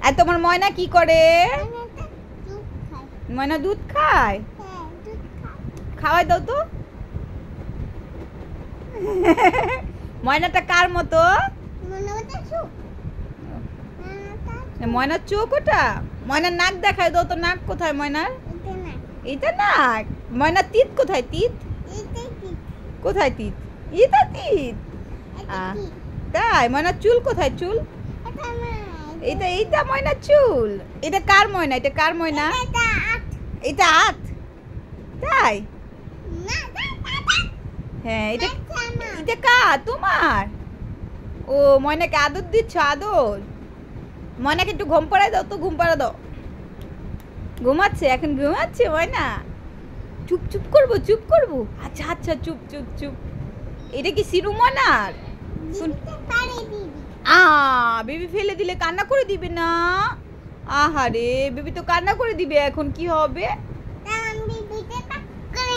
আর তোমার ময়না কি করে? ময়না দুধ খায়। খাওয়াই দাও তো। ময়নাটা কার মতো? ময়নার চোখ ওটা। ময়নার নাক দেখায় দাও তো। নাক কোথায় ময়নার? এটা নাক। ময়নার তিত কোথায়? তিত কোথায়? তিত এটা তিত। তাই? ময়নার চুল কোথায়? চুল এটা এইটা ময়নার চুল। এটা কার ময়না? এটা কার ময়না? এটা আত। তাই? হ্যাঁ এটা এটা কার? তোমার। ও ময়নাকে আদর দিচ্ছ? আদর। ময়নাকে একটু ঘুম পাড়ায় দাও তো। ঘুম পাড়া দাও। ঘুমাচ্ছে এখন? ঘুমাচ্ছে ময়না? চুপ চুপ করবো? চুপ করবো? আচ্ছা আচ্ছা চুপ চুপ চুপ। এটা কি সিরু ময়নার? বেবি ফেলে দিলে কান্না করে দিবে না? আহারে বেবি তো কান্না করে দিবে। এখন কি হবে?